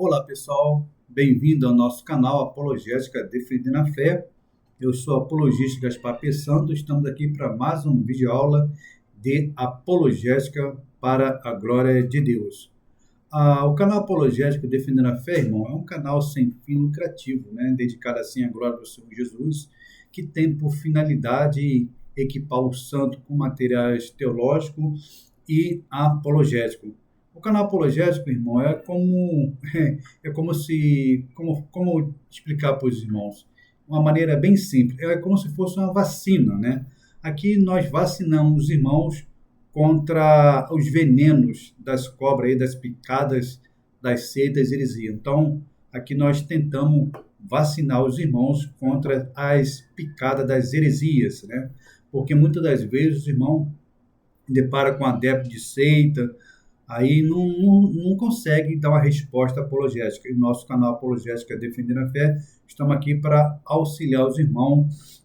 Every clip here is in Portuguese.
Olá pessoal, bem-vindo ao nosso canal Apologética Defendendo a Fé. Eu sou o apologista Gaspar P. Santos, estamos aqui para mais um vídeo aula de Apologética para a Glória de Deus. O canal Apologético Defendendo a Fé, irmão, é um canal sem fim lucrativo, né, dedicado assim à glória do Senhor Jesus, que tem por finalidade equipar o santo com materiais teológicos e apologéticos. O canal apologético, irmão, como explicar para os irmãos? Uma maneira bem simples, é como se fosse uma vacina, né? Aqui nós vacinamos os irmãos contra os venenos das cobras, das picadas, das seitas heresias. Então, aqui nós tentamos vacinar os irmãos contra as picadas das heresias, né? Porque muitas das vezes os irmãos depara com adepto de seita, aí não consegue dar uma resposta apologética. E nosso canal Apologética Defendendo a Fé, estamos aqui para auxiliar os irmãos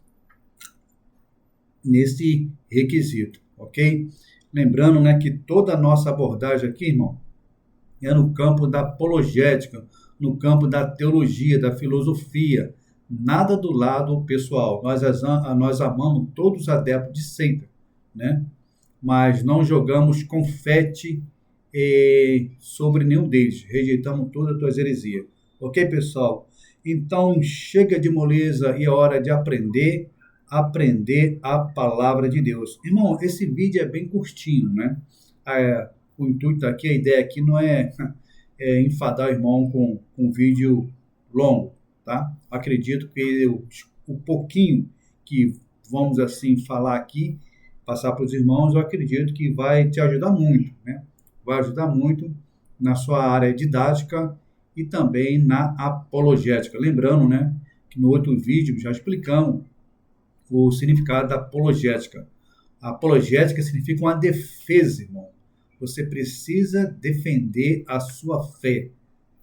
nesse requisito, ok? Lembrando, né, que toda a nossa abordagem aqui, irmão, é no campo da apologética, no campo da teologia, da filosofia, nada do lado pessoal. Nós amamos todos os adeptos de seita, né? Mas não jogamos confete sobre nenhum deles. Rejeitamos todas as tuas heresias. Ok, pessoal? Então, chega de moleza e é hora de aprender a palavra de Deus. Irmão, esse vídeo é bem curtinho, né? O intuito aqui, a ideia aqui não é, enfadar o irmão com um vídeo longo, tá? Acredito que o pouquinho que vamos assim falar aqui, passar para os irmãos, eu acredito que vai te ajudar muito, né? Vai ajudar muito na sua área didática e também na apologética. Lembrando, né, que no outro vídeo já explicamos o significado da apologética. A apologética significa uma defesa, irmão. Você precisa defender a sua fé.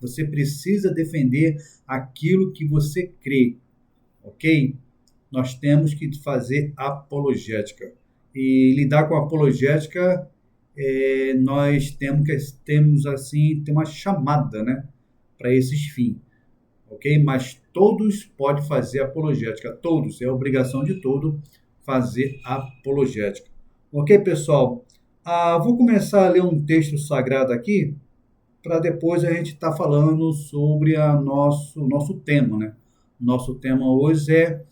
Você precisa defender aquilo que você crê, ok? Nós temos que fazer apologética. E lidar com a apologética, nós temos assim, ter uma chamada, né, para esses fins, ok? Mas todos podem fazer apologética, todos, é obrigação de todo fazer apologética. Ok, pessoal? Vou começar a ler um texto sagrado aqui, para depois a gente estar falando sobre nosso tema, né? Nosso tema hoje é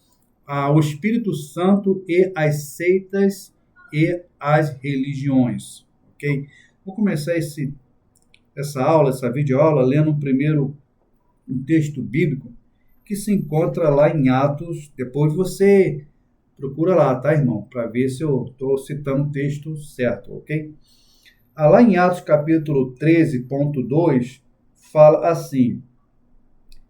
o Espírito Santo e as seitas e as religiões, ok? Vou começar essa videoaula lendo primeiro um texto bíblico que se encontra lá em Atos. Depois você procura lá, tá, irmão? Para ver se eu estou citando o texto certo, ok? Lá em Atos capítulo 13.2, fala assim: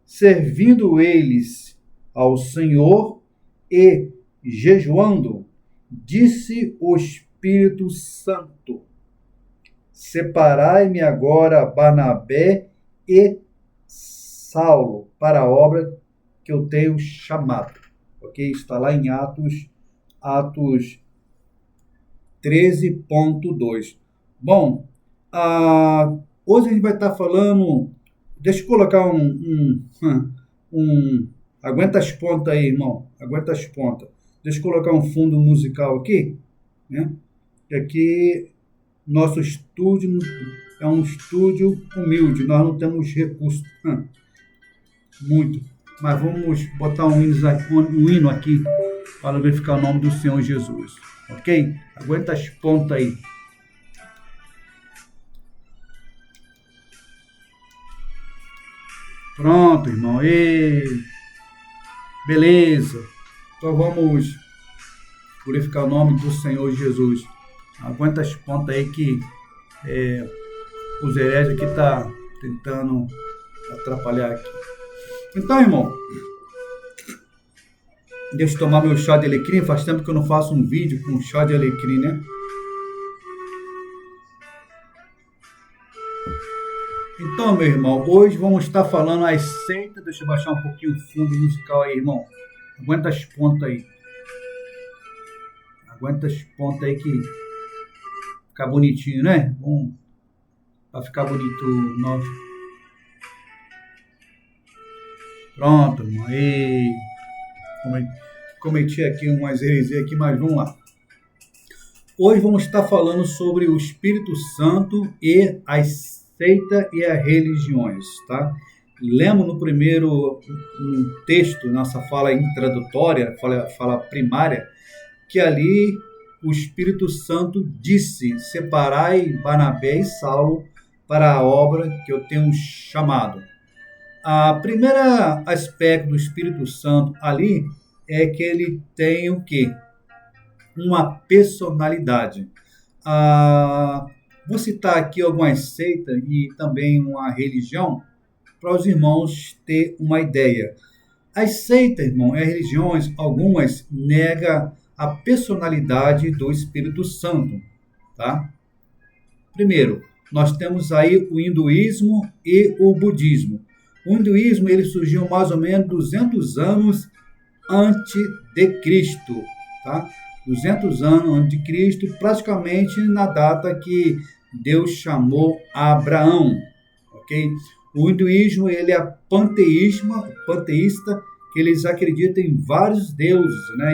servindo eles ao Senhor e jejuando, disse o Espírito Santo: separai-me agora Barnabé e Saulo para a obra que eu tenho chamado. Ok? Está lá em Atos 13.2. Bom, hoje a gente vai estar falando. Deixa eu colocar aguenta as pontas aí, irmão. Aguenta as pontas. Deixa eu colocar um fundo musical aqui, né? E aqui, nosso estúdio é um estúdio humilde. Nós não temos recursos muito. Mas vamos botar um hino aqui para verificar o nome do Senhor Jesus. Ok? Aguenta as pontas aí. Pronto, irmão. Beleza. Então vamos glorificar o nome do Senhor Jesus. Aguenta as pontas aí que os hereges aqui tá tentando atrapalhar aqui. Então, irmão, deixa eu tomar meu chá de alecrim. Faz tempo que eu não faço um vídeo com chá de alecrim, né? Então, meu irmão, hoje vamos estar falando as seitas. Deixa eu baixar um pouquinho o fundo musical aí, irmão. Aguenta as pontas aí. Aguenta as pontas aí que fica bonitinho, né? Bom, para ficar bonito. Nosso. Pronto, irmão. E cometi aqui umas heresias aqui, mas vamos lá. Hoje vamos estar falando sobre o Espírito Santo e as seitas e as religiões, tá? Lemos no primeiro texto, nossa fala introdutória, fala primária, que ali o Espírito Santo disse: separai Barnabé e Saulo para a obra que eu tenho chamado. A primeira aspecto do Espírito Santo ali é que ele tem o quê? Uma personalidade. Vou citar aqui algumas seitas e também uma religião para os irmãos ter uma ideia. As seitas, irmão, e as religiões, algumas negam a personalidade do Espírito Santo, tá? Primeiro, nós temos aí o hinduísmo e o budismo. O hinduísmo ele surgiu mais ou menos 200 anos antes de Cristo, tá? 200 anos antes de Cristo, praticamente na data que Deus chamou Abraão, ok? O hinduísmo ele é panteísta, que eles acreditam em vários deuses, né?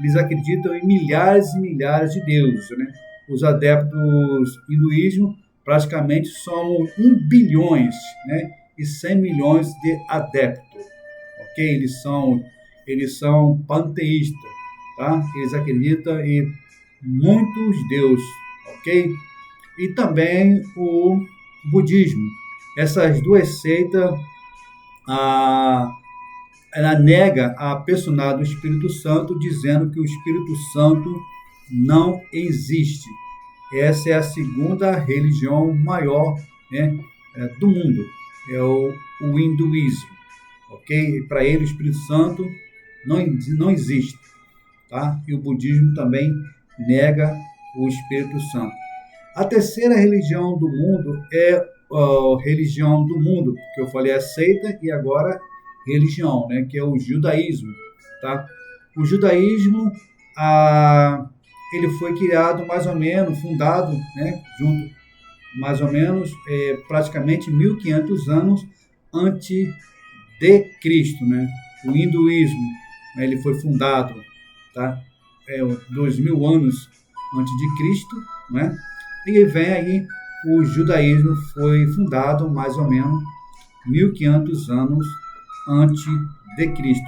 Eles acreditam em milhares e milhares de deuses, né? Os adeptos do hinduísmo praticamente são 1 bilhões, né? E 100 milhões de adeptos, ok? Eles são panteístas, tá? Eles acreditam em muitos deuses, ok? E também o budismo. Essas duas seitas, ela nega a personalidade do Espírito Santo, dizendo que o Espírito Santo não existe. Essa é a segunda religião maior, né, do mundo, é o hinduísmo, ok? Para ele o Espírito Santo não existe, tá? E o budismo também nega o Espírito Santo. A terceira religião do mundo é a religião do mundo, que eu falei a seita e agora religião, né, que é o judaísmo, tá? O judaísmo, ele foi criado mais ou menos, fundado, né, junto, mais ou menos, praticamente 1500 anos antes de Cristo, né? O hinduísmo, né, ele foi fundado, tá? 2000 anos antes de Cristo, né? E vem aí o judaísmo foi fundado mais ou menos 1500 anos antes de Cristo.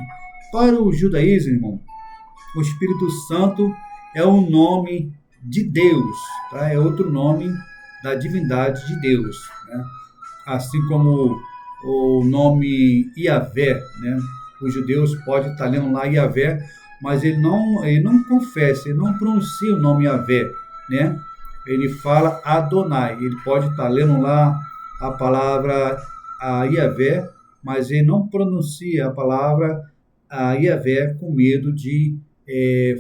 Para o judaísmo, irmão, o Espírito Santo é um nome de Deus, tá? É outro nome da divindade de Deus, né? Assim como o nome Yahvé, né? Os judeus podem estar lendo lá Yahvé, mas ele não confessa, ele não pronuncia o nome Yahvé, né? Ele fala Adonai, ele pode estar lendo lá a palavra Yahvé, mas ele não pronuncia a palavra Yahvé com medo de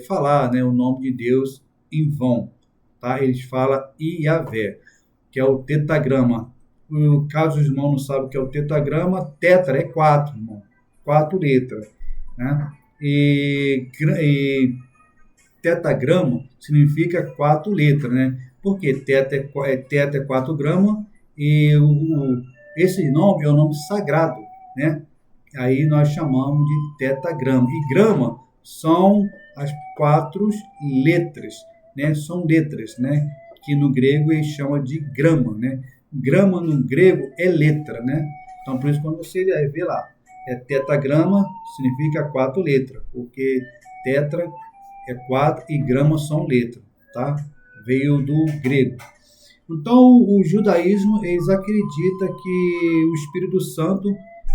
falar, né, o nome de Deus em vão, tá? Eles falam Yahvé, que é o tetagrama. No caso os irmãos não sabem o que é o tetagrama, tetra é 4, irmão, 4 letras, né? E tetagrama significa 4 letras, né? Porque teta é 4 gramas e esse nome é o nome sagrado, né? Aí nós chamamos de tetagrama. E grama são as 4 letras, né? São letras, né? Que no grego eles chamam de grama, né? Grama no grego é letra, né? Então por isso quando você vê lá, tetagrama significa 4 letras, porque tetra é 4 e grama são letras, tá? Veio do grego. Então, o judaísmo, eles acreditam que o Espírito Santo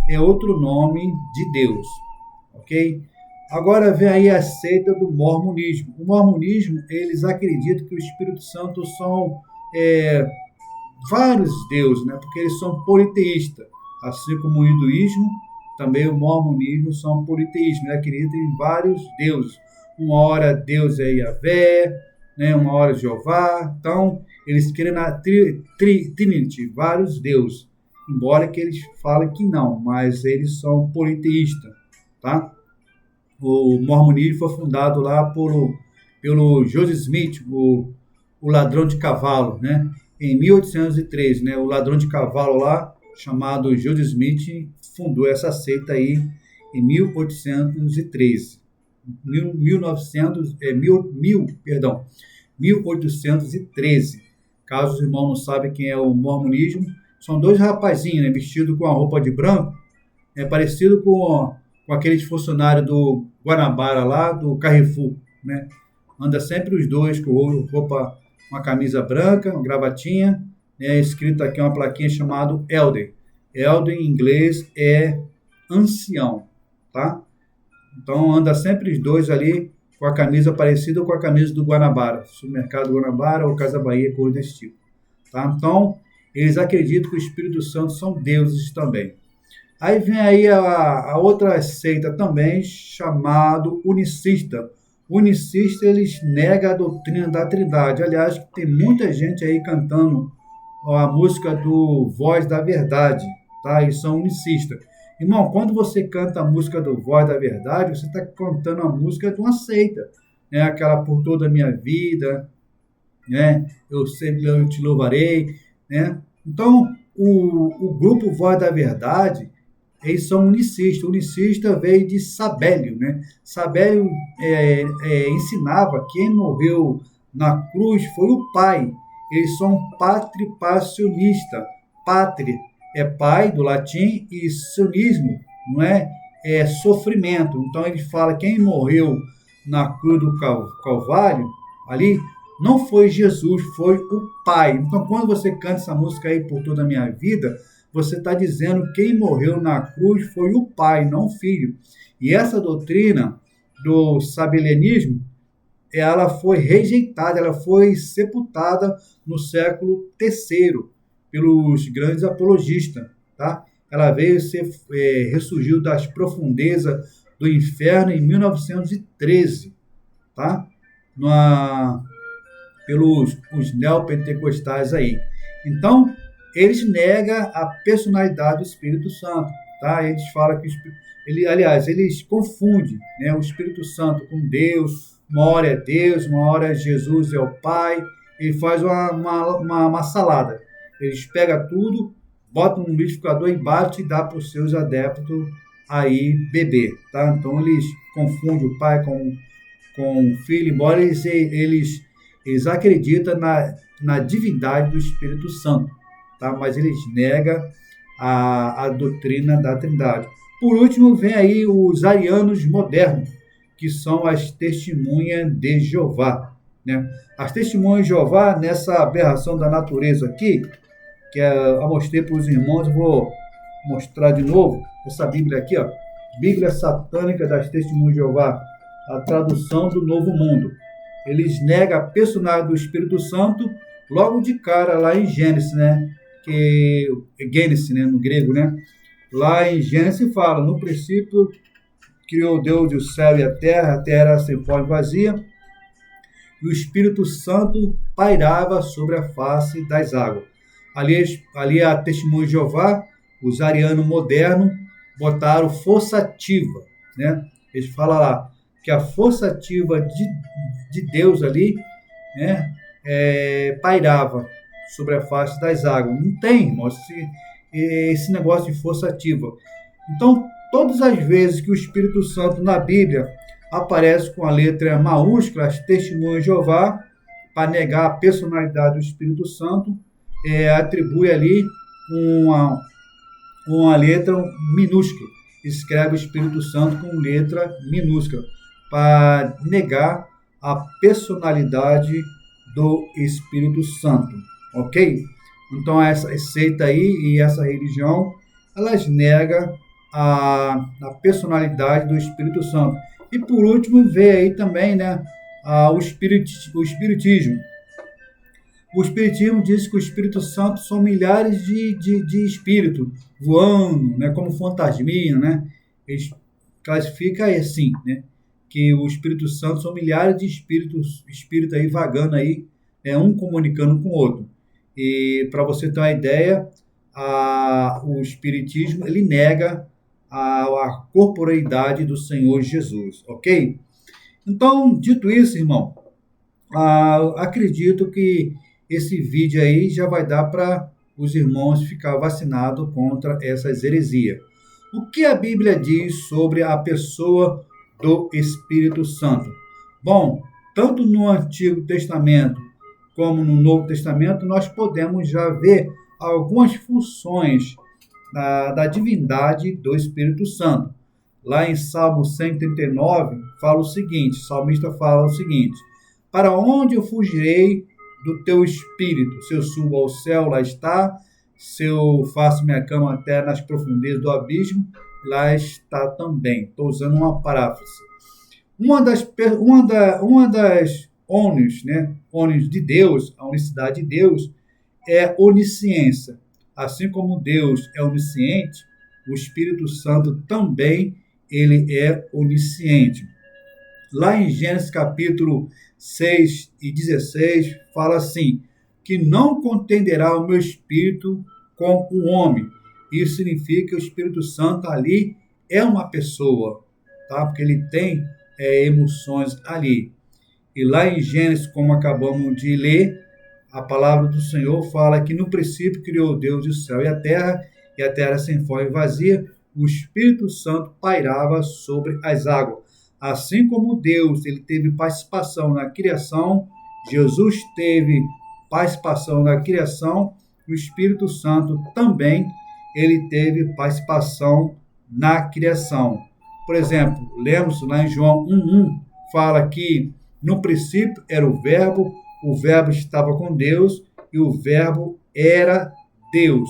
é outro nome de Deus, ok? Agora vem aí a seita do mormonismo. O mormonismo, eles acreditam que o Espírito Santo são vários deuses, né? Porque eles são politeístas, assim como o hinduísmo, também o mormonismo são politeístas, né? Acreditam em vários deuses. Uma hora Deus é Yahvé, né? Uma hora Jeová. Então, eles querem na Trinity, vários deuses. Embora que eles falem que não, mas eles são politeístas, tá? O mormonismo foi fundado lá pelo Joseph Smith, o ladrão de cavalo, né? Em 1803, né? O ladrão de cavalo lá, chamado Joseph Smith, fundou essa seita aí em 1813. 1813. Caso os irmãos não sabem quem é o mormonismo, são dois rapazinhos, né, vestidos com a roupa de branco, parecido com aqueles funcionários do Guanabara lá, do Carrefour, né? Anda sempre os dois com roupa, uma camisa branca, uma gravatinha, né? Escrito aqui uma plaquinha chamada Elder. Elder em inglês é ancião, tá? Então anda sempre os dois ali com a camisa parecida com a camisa do Guanabara, Supermercado Guanabara ou Casa Bahia, coisa desse tipo, tá? Então eles acreditam que o Espírito Santo são deuses também. Aí vem aí a outra seita também, chamado unicista. Unicista, eles negam a doutrina da Trindade. Aliás, tem muita gente aí cantando a música do Voz da Verdade, tá? Eles são unicistas. Irmão, quando você canta a música do Voz da Verdade, você está cantando a música de uma seita, né? Aquela Por Toda a Minha Vida, né? Eu sempre te louvarei, né? Então, o grupo Voz da Verdade, eles são unicistas. Unicista veio de Sabélio, né? Sabélio ensinava que quem morreu na cruz foi o Pai. Eles são patripassionistas. Pátria é pai, do latim, e sionismo, não é? É sofrimento. Então, ele fala que quem morreu na cruz do Calvário, ali, não foi Jesus, foi o Pai. Então, quando você canta essa música aí, Por Toda a Minha Vida, você está dizendo que quem morreu na cruz foi o Pai, não o Filho. E essa doutrina do sabelianismo, ela foi rejeitada, ela foi sepultada no século III pelos grandes apologistas, tá? Ela ressurgiu das profundezas do inferno em 1913, tá? Pelos os neopentecostais aí. Então, eles negam a personalidade do Espírito Santo, tá? Eles falam que eles confundem, né, o Espírito Santo com Deus. Uma hora é Deus, uma hora Jesus é o Pai. Ele faz uma salada. Eles pegam tudo, botam no liquidificador e bate e dá para os seus adeptos aí beber, tá? Então eles confundem o Pai com o Filho, embora eles acreditam na divindade do Espírito Santo, tá? Mas eles negam a doutrina da Trindade. Por último, vem aí os arianos modernos, que são as testemunhas de Jeová, né? As testemunhas de Jeová, nessa aberração da natureza aqui, que eu mostrei para os irmãos, vou mostrar de novo, essa Bíblia aqui, ó, Bíblia Satânica das Testemunhas de Jeová, a tradução do Novo Mundo. Eles negam a personalidade do Espírito Santo logo de cara lá em Gênesis, né? Que Gênesis, né, no grego, né? Lá em Gênesis fala: no princípio criou Deus o céu e a terra era sem forma e vazia, e o Espírito Santo pairava sobre a face das águas. Ali a testemunha de Jeová, os arianos modernos, botaram força ativa, né? Eles falam lá que a força ativa de Deus ali, né, pairava sobre a face das águas. Não tem, irmão, esse negócio de força ativa. Então, todas as vezes que o Espírito Santo na Bíblia aparece com a letra maiúscula, as testemunhas de Jeová, para negar a personalidade do Espírito Santo, atribui ali uma letra minúscula. Escreve o Espírito Santo com letra minúscula, para negar a personalidade do Espírito Santo, ok? Então, essa seita aí e essa religião, elas negam a personalidade do Espírito Santo. E, por último, vê aí também, né, o Espiritismo. O Espiritismo diz que o Espírito Santo são milhares de espíritos voando, né, como fantasminha, né? Eles classificam assim, né, que o Espírito Santo são milhares de espíritos aí vagando aí, um comunicando com o outro. E para você ter uma ideia, o Espiritismo, ele nega a corporeidade do Senhor Jesus, ok? Então, dito isso, irmão, acredito que esse vídeo aí já vai dar para os irmãos ficar vacinados contra essas heresias. O que a Bíblia diz sobre a pessoa do Espírito Santo? Bom, tanto no Antigo Testamento como no Novo Testamento, nós podemos já ver algumas funções da divindade do Espírito Santo. Lá em Salmo 139, fala o seguinte, o salmista fala o seguinte: para onde eu fugirei do teu Espírito? Se eu subo ao céu, lá está. Se eu faço minha cama até nas profundezas do abismo, lá está também. Estou usando uma paráfrase. Uma das ônus, né? Ônus de Deus, a unicidade de Deus, é onisciência. Assim como Deus é onisciente, o Espírito Santo também ele é onisciente. Lá em Gênesis capítulo 6 e 16, fala assim, que não contenderá o meu Espírito com o homem. Isso significa que o Espírito Santo ali é uma pessoa, tá? Porque ele tem emoções ali. E lá em Gênesis, como acabamos de ler, a palavra do Senhor fala que no princípio criou Deus o céu e a terra sem forma e vazia, o Espírito Santo pairava sobre as águas. Assim como Deus ele teve participação na criação, Jesus teve participação na criação, o Espírito Santo também ele teve participação na criação. Por exemplo, lemos lá em João 1:1, fala que no princípio era o Verbo estava com Deus e o Verbo era Deus.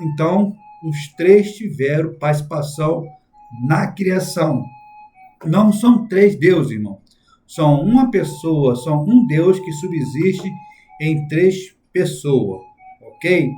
Então, os três tiveram participação na criação. Não são três deuses, irmão. São uma pessoa, são um Deus que subsiste em três pessoas, ok?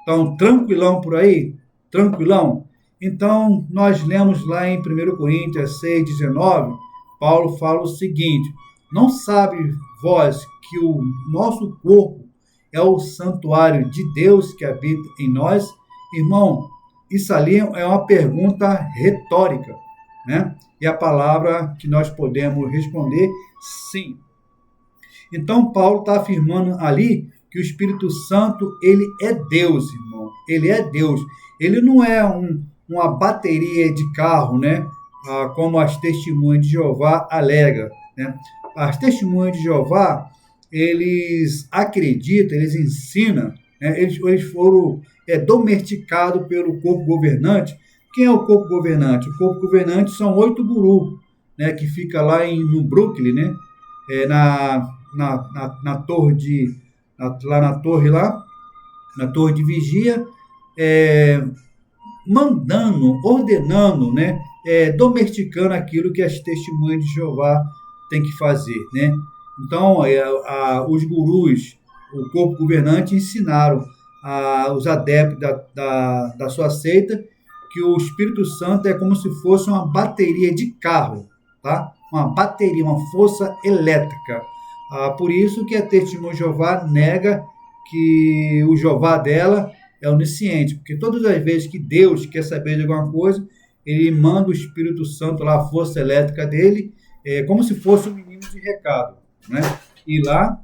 Então, tranquilão por aí? Tranquilão? Então, nós lemos lá em 1 Coríntios 6:19, Paulo fala o seguinte: não sabe vós que o nosso corpo é o santuário de Deus que habita em nós? Irmão, isso ali é uma pergunta retórica, né? E a palavra que nós podemos responder, sim. Então, Paulo está afirmando ali que o Espírito Santo, ele é Deus, irmão. Ele é Deus. Ele não é uma bateria de carro, né? Como as testemunhas de Jeová alegam, né? As testemunhas de Jeová, eles acreditam, eles ensinam, né? Eles foram domesticados pelo corpo governante. Quem é o corpo governante? O corpo governante são 8 gurus, né? Que fica lá no Brooklyn, né? Na torre na torre de vigia, mandando, ordenando, né? Domesticando aquilo que as testemunhas de Jeová têm que fazer, né? Então, os gurus, o corpo governante, ensinaram os adeptos da sua seita que o Espírito Santo é como se fosse uma bateria de carro, tá? Uma bateria, uma força elétrica. Por isso que a testemunha de Jeová nega que o Jeová dela é onisciente, porque todas as vezes que Deus quer saber de alguma coisa, ele manda o Espírito Santo lá, a força elétrica dele, como se fosse um menino de recado, né? Ir lá,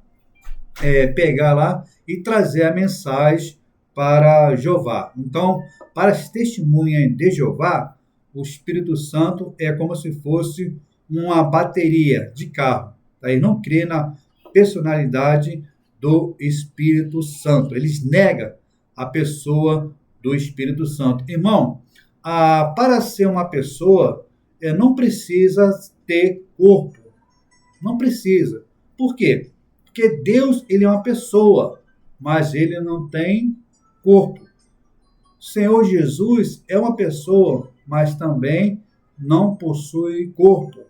pegar lá e trazer a mensagem para Jeová. Então, para as testemunhas de Jeová, o Espírito Santo é como se fosse uma bateria de carro. Tá? Ele não crê na personalidade do Espírito Santo. Eles negam a pessoa do Espírito Santo. Irmão, para ser uma pessoa, não precisa ter corpo. Não precisa. Por quê? Porque Deus, ele é uma pessoa, mas ele não tem corpo. O Senhor Jesus é uma pessoa, mas também não possui corpo.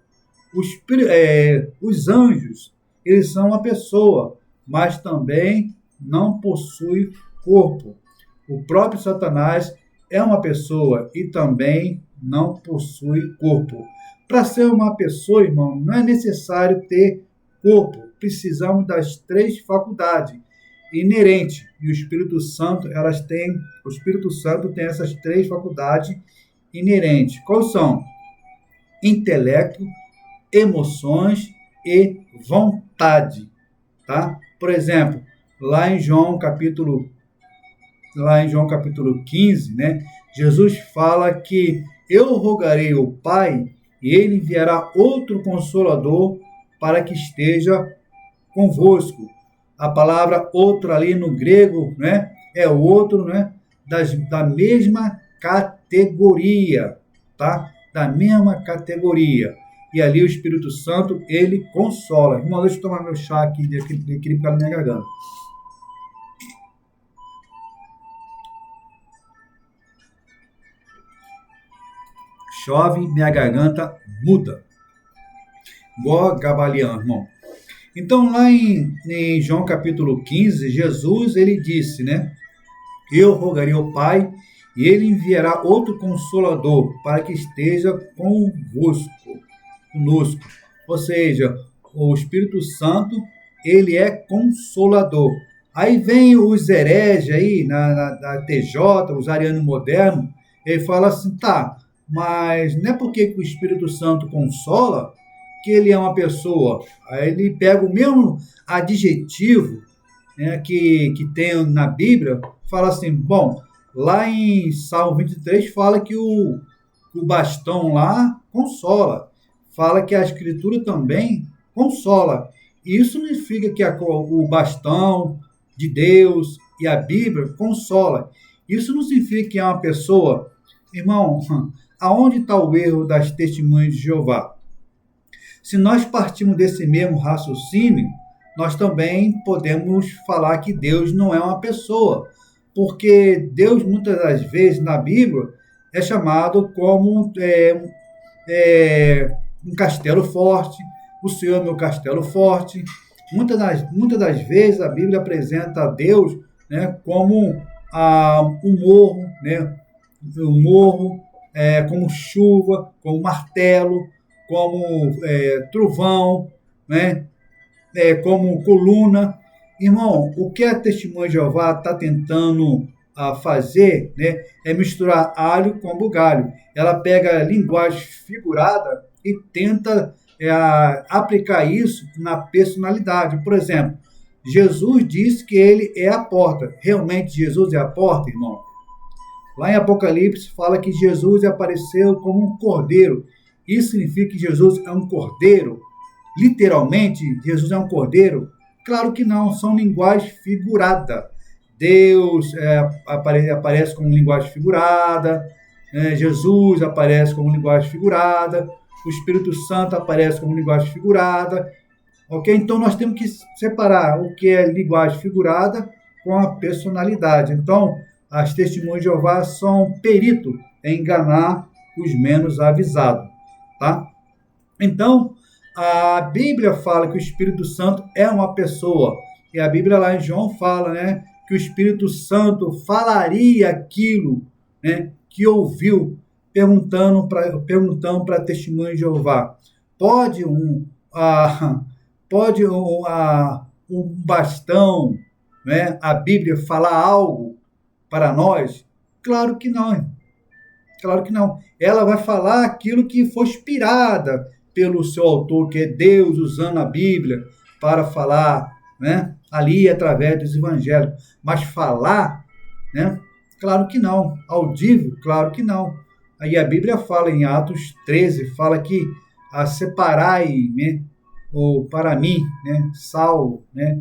Os anjos, eles são uma pessoa, mas também não possui corpo. O próprio Satanás é uma pessoa e também não possui corpo. Para ser uma pessoa, irmão, não é necessário ter corpo. Precisamos das 3 faculdades inerentes. E o Espírito Santo tem essas 3 faculdades inerentes. Quais são? Intelecto, emoções e vontade, tá? Por exemplo, lá em João capítulo lá em João capítulo 15, né, Jesus fala que eu rogarei ao Pai e ele enviará outro Consolador para que esteja convosco. A palavra outro ali no grego, né, é outro, né, da mesma categoria, tá? Da mesma categoria. E ali o Espírito Santo, ele consola. Irmão, deixa eu tomar meu chá aqui de equilíbrio para a minha garganta. Chove, minha garganta muda. Igual Gabalião, irmão. Então, lá em João capítulo 15, Jesus, ele disse, né? Eu rogarei ao Pai e ele enviará outro Consolador para que esteja conosco. Ou seja, o Espírito Santo, ele é consolador. Aí vem os hereges aí, na TJ, os arianos modernos, ele fala assim, tá, mas não é porque o Espírito Santo consola que ele é uma pessoa. Aí ele pega o mesmo adjetivo, né, que tem na Bíblia, fala assim, bom, lá em Salmo 23 fala que o bastão lá consola, fala que a Escritura também consola. Isso não significa que o bastão de Deus e a Bíblia consola. Isso não significa que é uma pessoa... Irmão, aonde está o erro das testemunhas de Jeová? Se nós partimos desse mesmo raciocínio, nós também podemos falar que Deus não é uma pessoa, porque Deus, muitas das vezes, na Bíblia, é chamado como um castelo forte, o Senhor é meu castelo forte. Muitas das vezes a Bíblia apresenta a Deus, né, como um morro, né, como chuva, como martelo, como trovão, né, como coluna. Irmão, o que a Testemunha de Jeová está tentando fazer, né, é misturar alho com bugalho. Ela pega a linguagem figurada e tenta aplicar isso na personalidade. Por exemplo, Jesus disse que ele é a porta. Realmente Jesus é a porta, irmão? Lá em Apocalipse fala que Jesus apareceu como um cordeiro. Isso significa que Jesus é um cordeiro? Literalmente, Jesus é um cordeiro? Claro que não, são linguagem figurada. Deus aparece como linguagem figurada, Jesus aparece como linguagem figurada, o Espírito Santo aparece como linguagem figurada. Ok? Então, nós temos que separar o que é linguagem figurada com a personalidade. Então, as testemunhas de Jeová são perito em enganar os menos avisados. Tá? Então, a Bíblia fala que o Espírito Santo é uma pessoa. E a Bíblia lá em João fala, né, que o Espírito Santo falaria aquilo, né, que ouviu, perguntando para a testemunha de Jeová. Pode um bastão, né, a Bíblia falar algo para nós? Claro que não. Claro que não. Ela vai falar aquilo que foi inspirada pelo seu autor, que é Deus, usando a Bíblia para falar, né, ali através dos evangelhos. Mas falar, né, claro que não. Audível, claro que não. Aí a Bíblia fala em Atos 13, fala que separai, né, para mim, né, Saulo, né,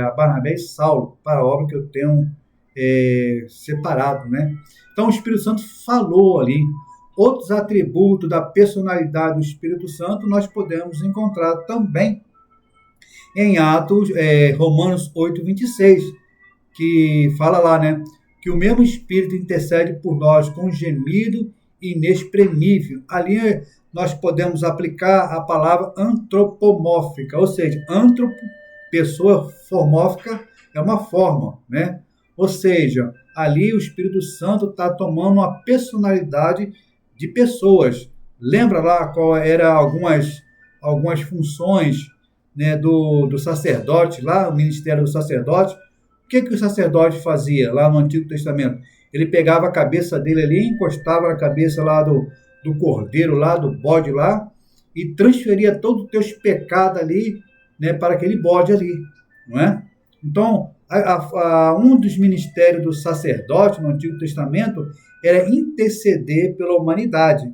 a Barnabé e Saulo, para a obra que eu tenho separado, né? Então o Espírito Santo falou ali. Outros atributos da personalidade do Espírito Santo nós podemos encontrar também em Atos, Romanos 8:26, que fala lá, né, que o mesmo Espírito intercede por nós com gemido inexprimível. Ali nós podemos aplicar a palavra antropomórfica, ou seja, pessoa formófica é uma forma, né? Ou seja, ali o Espírito Santo está tomando uma personalidade de pessoas. Lembra lá qual era algumas funções, né, do sacerdote, lá o ministério do sacerdote? O que o sacerdote fazia lá no Antigo Testamento? Ele pegava a cabeça dele ali, encostava na cabeça lá do cordeiro, lá do bode lá, e transferia todos os teus pecados ali, né, para aquele bode ali, não é? Então, Um dos ministérios do sacerdote no Antigo Testamento era interceder pela humanidade.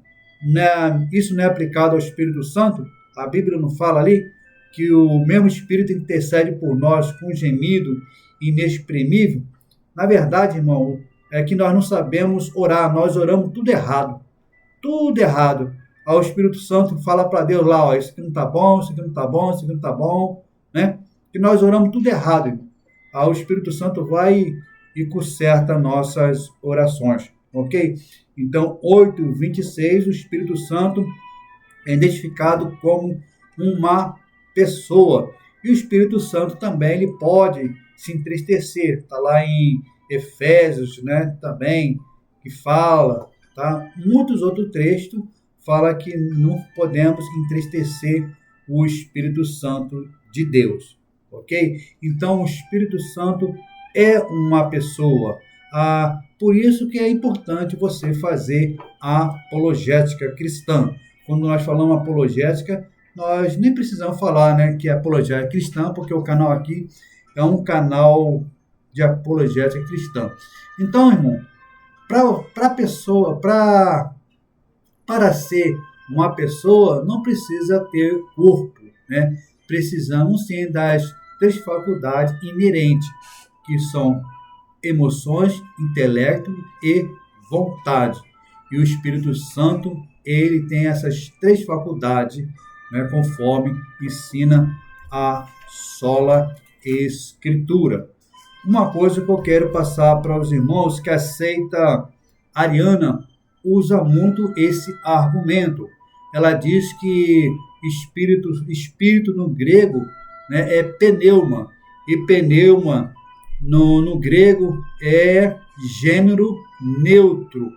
Isso não é aplicado ao Espírito Santo? A Bíblia não fala ali que o mesmo Espírito intercede por nós com gemido inexprimível? Na verdade, irmão, é que nós não sabemos orar, nós oramos tudo errado. Tudo errado. Aí o Espírito Santo fala para Deus lá, ó, isso aqui não está bom, isso aqui não está bom, isso aqui não está bom, né? Que nós oramos tudo errado, irmão. Aí o Espírito Santo vai e conserta nossas orações, ok? Então, 8:26, o Espírito Santo é identificado como uma pessoa. E o Espírito Santo também ele pode se entristecer. Está lá em Efésios, né? Também, que fala, tá? Muitos outros textos fala que não podemos entristecer o Espírito Santo de Deus, ok? Então, o Espírito Santo é uma pessoa. Por isso que é importante você fazer a apologética cristã. Quando nós falamos apologética, nós nem precisamos falar, né, que é apologética cristã, porque o canal aqui é um canal de apologética cristã. Então, irmão, para ser uma pessoa, não precisa ter corpo, né? Precisamos sim das 3 faculdades inerentes, que são emoções, intelecto e vontade. E o Espírito Santo, ele tem essas 3 faculdades, né, conforme ensina a sola Escritura. Uma coisa que eu quero passar para os irmãos, que a seita ariana usa muito esse argumento. Ela diz que espírito no grego, né, é pneuma, e pneuma no grego é gênero neutro.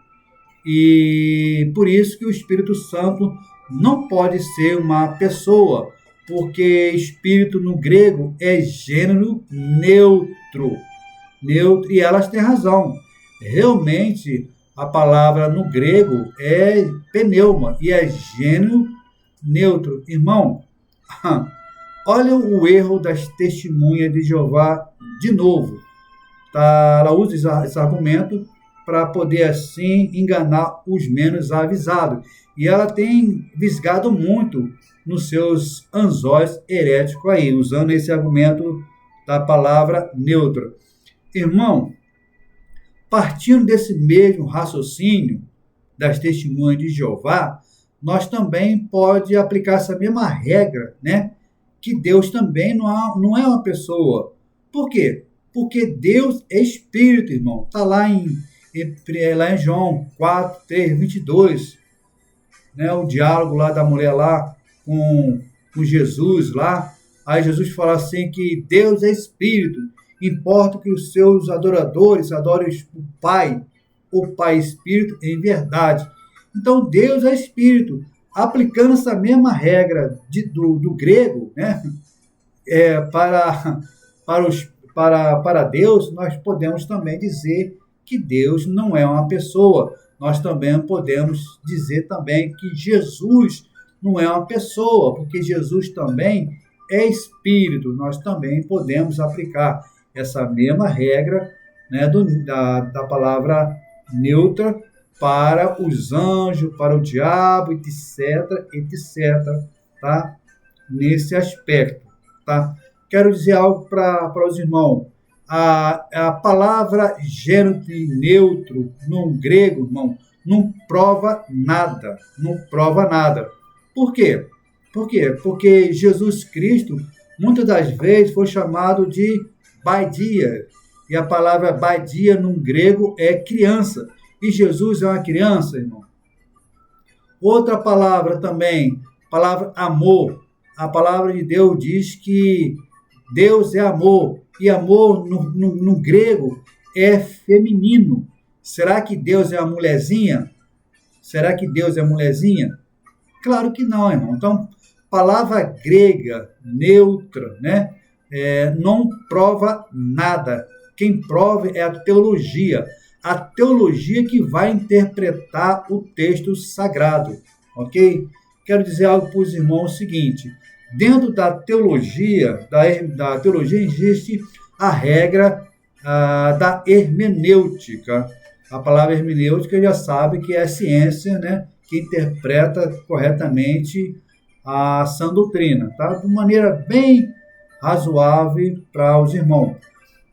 E por isso que o Espírito Santo não pode ser uma pessoa, porque espírito no grego é gênero neutro. E elas têm razão. Realmente, a palavra no grego é pneuma e é gênero neutro. Irmão, olha o erro das testemunhas de Jeová de novo. Tá? Ela usa esse argumento para poder, assim, enganar os menos avisados. E ela tem visgado muito nos seus anzóis heréticos aí, usando esse argumento da palavra neutra. Irmão, partindo desse mesmo raciocínio das testemunhas de Jeová, nós também pode aplicar essa mesma regra, né? Que Deus também não é uma pessoa. Por quê? Porque Deus é Espírito, irmão. Está lá em João 4:3-22, né? O diálogo lá da mulher lá com Jesus lá. Aí Jesus fala assim que Deus é Espírito. Importa que os seus adoradores adorem o Pai Espírito em verdade. Então, Deus é Espírito. Aplicando essa mesma regra do grego, né, para Deus, nós podemos também dizer que Deus não é uma pessoa. Nós também podemos dizer também que Jesus não é uma pessoa, porque Jesus também é Espírito. Nós também podemos aplicar essa mesma regra, né, da palavra neutra para os anjos, para o diabo, etc., tá? Nesse aspecto, tá? Quero dizer algo para os irmãos. A palavra gênero neutro no grego, irmão, não prova nada. Não prova nada. Por quê? Porque Jesus Cristo, muitas das vezes, foi chamado de baidia. E a palavra baidia no grego é criança. E Jesus é uma criança, irmão. Outra palavra também, palavra amor. A palavra de Deus diz que Deus é amor. E amor no grego é feminino. Será que Deus é uma mulherzinha? Será que Deus é mulherzinha? Claro que não, irmão. Então, palavra grega, neutra, né? Não prova nada. Quem prova é a teologia. A teologia que vai interpretar o texto sagrado, ok? Quero dizer algo para os irmãos o seguinte: dentro da teologia, da teologia existe a regra da hermenêutica. A palavra hermenêutica já sabe que é a ciência, né, que interpreta corretamente a sã doutrina, tá? De maneira bem razoável para os irmãos.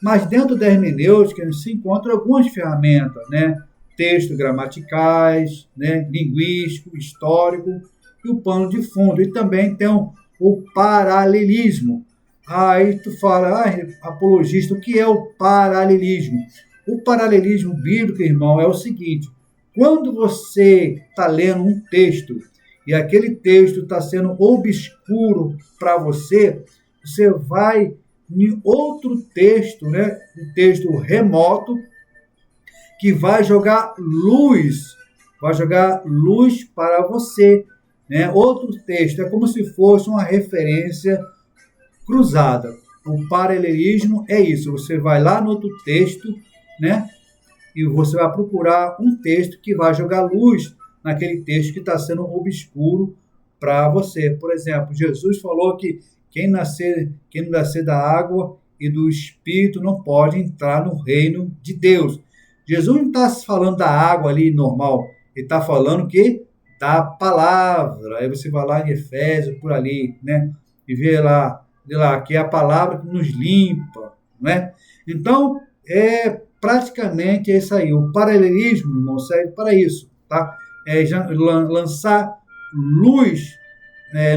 Mas dentro da hermenêutica se encontram algumas ferramentas, né? Textos gramaticais, né? Linguístico, histórico e o pano de fundo. E também tem o paralelismo. Aí tu fala, apologista, o que é o paralelismo? O paralelismo bíblico, irmão, é o seguinte: quando você está lendo um texto e aquele texto está sendo obscuro para você, você vai em outro texto, né? Um texto remoto, que vai jogar luz para você, né? Outro texto é como se fosse uma referência cruzada. O paralelismo é isso, você vai lá no outro texto, né? E você vai procurar um texto que vai jogar luz naquele texto que está sendo obscuro para você. Por exemplo, Jesus falou que quem não nascer da água e do Espírito não pode entrar no reino de Deus. Jesus não está falando da água ali normal, ele está falando que da palavra. Aí você vai lá em Efésios, por ali, né? E vê lá que é a palavra que nos limpa, né? Então, praticamente é isso aí. O paralelismo, irmão, serve para isso, tá? Lançar luz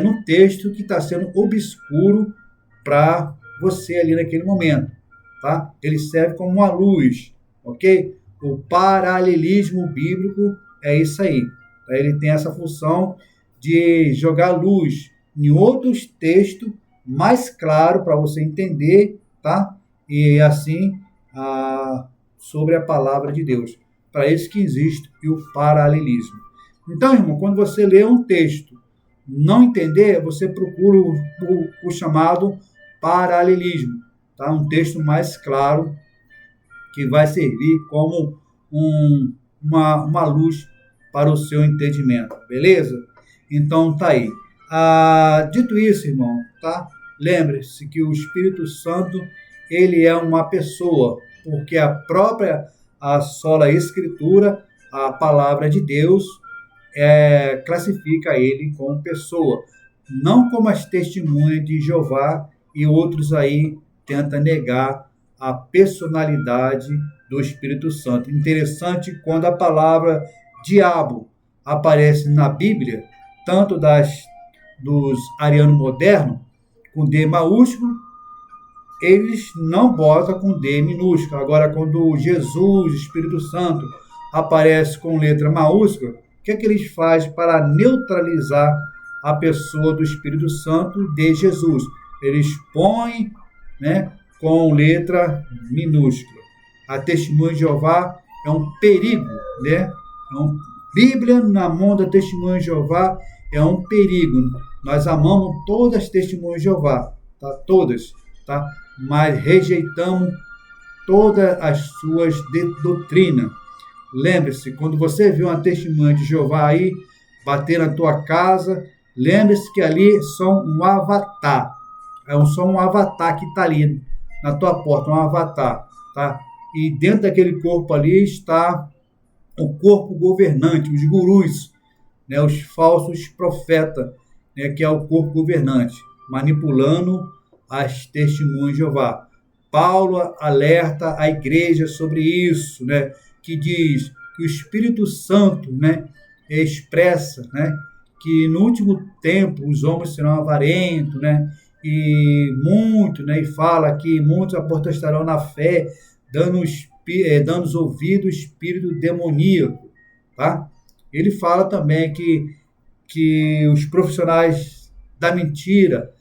no texto que está sendo obscuro para você ali naquele momento, tá? Ele serve como uma luz, ok? O paralelismo bíblico é isso aí. Tá? Ele tem essa função de jogar luz em outros textos mais claro para você entender, tá? E assim, sobre a palavra de Deus. Para isso que existe o paralelismo. Então, irmão, quando você lê um texto, não entender, você procura o chamado paralelismo, tá? Um texto mais claro que vai servir como uma luz para o seu entendimento, beleza? Então, tá aí. Dito isso, irmão, tá? Lembre-se que o Espírito Santo, ele é uma pessoa, porque a sola Escritura, a palavra de Deus, classifica ele como pessoa, não como as testemunhas de Jeová e outros aí tentam negar a personalidade do Espírito Santo. Interessante quando a palavra diabo aparece na Bíblia, tanto dos arianos modernos, com D maiúsculo, eles não botam com D minúsculo. Agora, quando Jesus, Espírito Santo, aparece com letra maiúscula, o que eles fazem para neutralizar a pessoa do Espírito Santo de Jesus? Eles põem, né, com letra minúscula. A testemunha de Jeová é um perigo, né? Bíblia na mão da testemunha de Jeová é um perigo. Nós amamos todas as testemunhas de Jeová, tá? Todas, tá? Mas rejeitamos todas as suas doutrinas. Lembre-se, quando você vê uma testemunha de Jeová aí bater na tua casa, lembre-se que ali é só um avatar. Só um avatar que está ali na tua porta, um avatar, tá? E dentro daquele corpo ali está o corpo governante, os gurus, né? Os falsos profetas, né? Que é o corpo governante, manipulando as testemunhas de Jeová. Paulo alerta a igreja sobre isso, né? Que diz que o Espírito Santo, né, expressa, né, que no último tempo os homens serão avarentos, né, e fala que muitos apostarão na fé, dando os ouvidos ao espírito demoníaco, tá? Ele fala também que os profissionais da mentira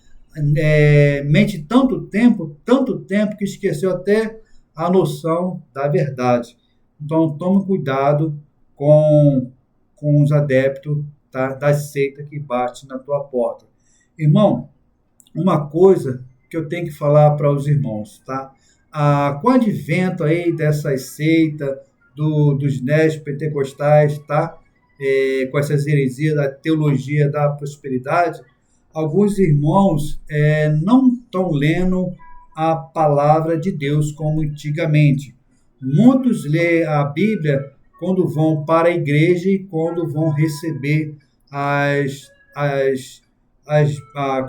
mente tanto tempo que esqueceu até a noção da verdade. Então, tome cuidado com os adeptos, tá, da seita que bate na tua porta. Irmão, uma coisa que eu tenho que falar para os irmãos, tá? Com o advento aí dessas seitas, dos neopentecostais, tá? Com essas heresias da teologia da prosperidade, alguns irmãos não estão lendo a palavra de Deus como antigamente. Muitos lêem a Bíblia quando vão para a igreja e quando vão receber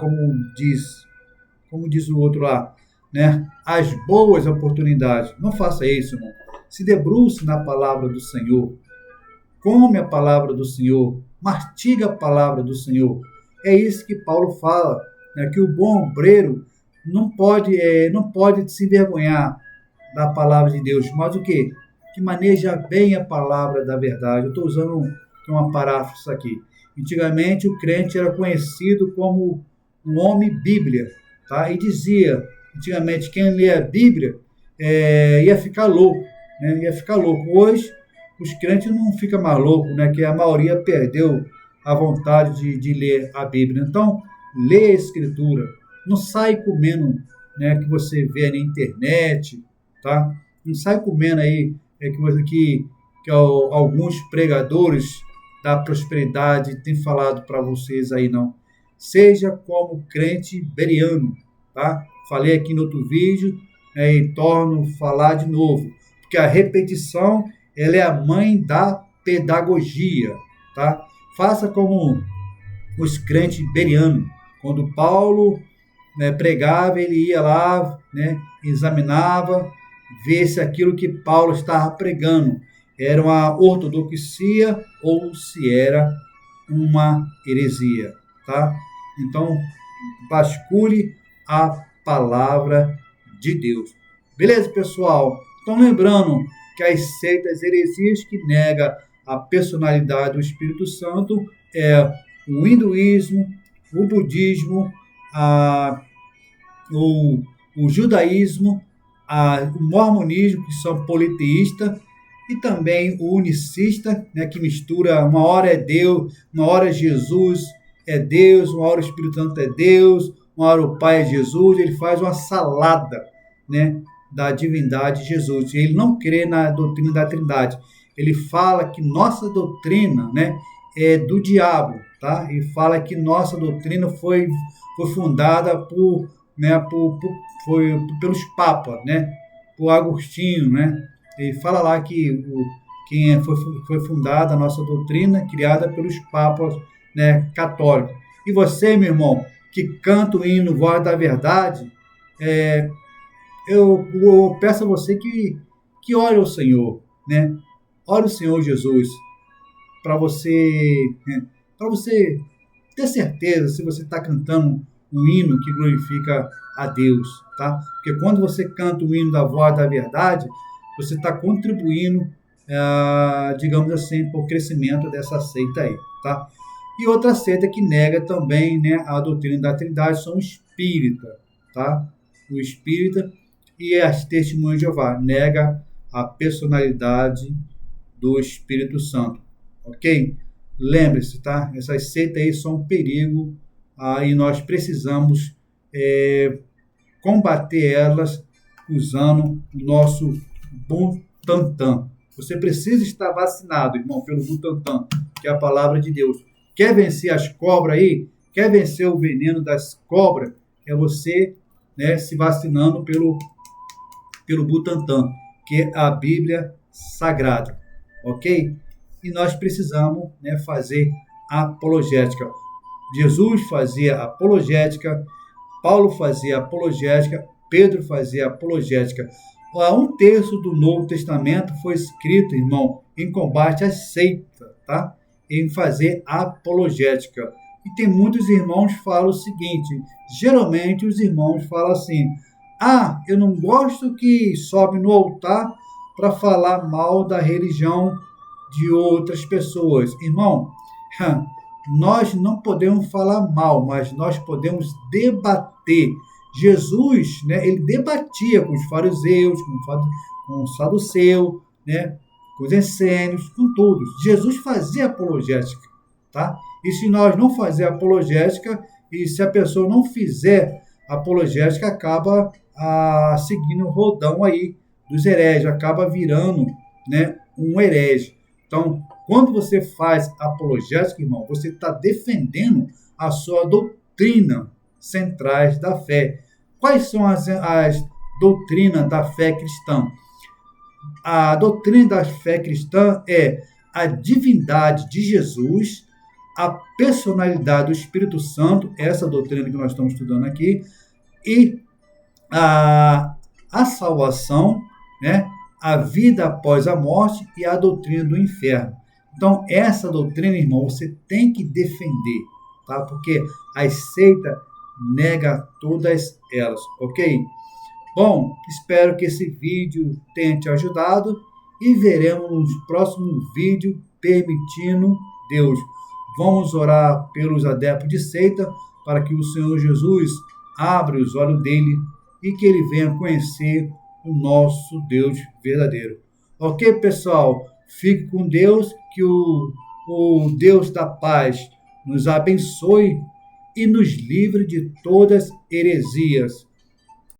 como diz o outro lá, né? As boas oportunidades. Não faça isso, irmão. Se debruce na palavra do Senhor. Come a palavra do Senhor. Mastiga a palavra do Senhor. É isso que Paulo fala, né? Que o bom obreiro não pode se envergonhar da palavra de Deus, mas o quê? Que maneja bem a palavra da verdade. Eu estou usando uma paráfrase aqui. Antigamente o crente era conhecido como um homem Bíblia, tá? E dizia, antigamente, quem lê a Bíblia ia ficar louco, né? Ia ficar louco. Hoje os crentes não ficam mais loucos, né? Que a maioria perdeu a vontade de ler a Bíblia. Então, lê a Escritura. Não sai comendo, né, que você vê na internet, tá? Não sai comendo aí que alguns pregadores da prosperidade têm falado para vocês aí, não. Seja como crente bereano, tá? Falei aqui no outro vídeo, e torno a falar de novo, porque a repetição ela é a mãe da pedagogia, tá? Faça como os crentes bereanos. Quando Paulo, né, pregava, ele ia lá, né, examinava, ver se aquilo que Paulo estava pregando era uma ortodoxia ou se era uma heresia, tá? Então, vasculhe a palavra de Deus. Beleza, pessoal? Então, lembrando que as seitas heresias que negam a personalidade do Espírito Santo é o hinduísmo, o budismo, o judaísmo, o mormonismo, que são politeístas, e também o unicista, né, que mistura uma hora é Deus, uma hora Jesus é Deus, uma hora o Espírito Santo é Deus, uma hora o Pai é Jesus. Ele faz uma salada, né, da divindade de Jesus. Ele não crê na doutrina da Trindade. Ele fala que nossa doutrina, né, é do diabo, tá? E fala que nossa doutrina foi fundada pelos papas, né? Por Agostinho, né? Ele fala lá que foi fundada a nossa doutrina, criada pelos papas, né, católicos. E você, meu irmão, que canta o hino Voz da Verdade, eu peço a você que ore ao Senhor, né? Ore ao Senhor Jesus, para você ter certeza se você está cantando um hino que glorifica a Deus, tá? Porque quando você canta o hino da Voz da Verdade, você está contribuindo, digamos assim, para o crescimento dessa seita aí, tá? E outra seita que nega também, né, a doutrina da Trindade são o espírita, tá? O espírita e as testemunhas de Jeová nega a personalidade do Espírito Santo, ok? Lembre-se, tá? Essas seitas aí são um perigo, e nós precisamos combater elas usando o nosso Butantan. Você precisa estar vacinado, irmão, pelo Butantan, que é a palavra de Deus. Quer vencer as cobras aí? Quer vencer o veneno das cobras? É você, né, se vacinando pelo Butantan, que é a Bíblia Sagrada, ok? E nós precisamos, né, fazer apologética. Jesus fazia apologética, Paulo fazia apologética, Pedro fazia apologética. Um terço do Novo Testamento foi escrito, irmão, em combate às seitas, tá? Em fazer apologética. E tem muitos irmãos que falam o seguinte, geralmente os irmãos falam assim, eu não gosto que sobe no altar para falar mal da religião de outras pessoas. Irmão, nós não podemos falar mal, mas nós podemos debater. Jesus, né, ele debatia com os fariseus, com os saduceus, né, com os essênios, com todos. Jesus fazia apologética, tá? E se nós não fazer apologética, e se a pessoa não fizer apologética, acaba seguindo o rodão aí dos hereges, acaba virando, né, um herege. Então, quando você faz apologética, irmão, você está defendendo a sua doutrina centrais da fé. quais são as doutrinas da fé cristã? A doutrina da fé cristã é a divindade de Jesus, a personalidade do Espírito Santo, essa doutrina que nós estamos estudando aqui, e a salvação, né? A vida após a morte e a doutrina do inferno. Então, essa doutrina, irmão, você tem que defender, tá? Porque a seita nega todas elas, ok? Bom, espero que esse vídeo tenha te ajudado e veremos no próximo vídeo, permitindo Deus. Vamos orar pelos adeptos de seita para que o Senhor Jesus abra os olhos dele e que ele venha conhecer o nosso Deus verdadeiro. Ok, pessoal? Fique com Deus, que o Deus da paz nos abençoe e nos livre de todas heresias.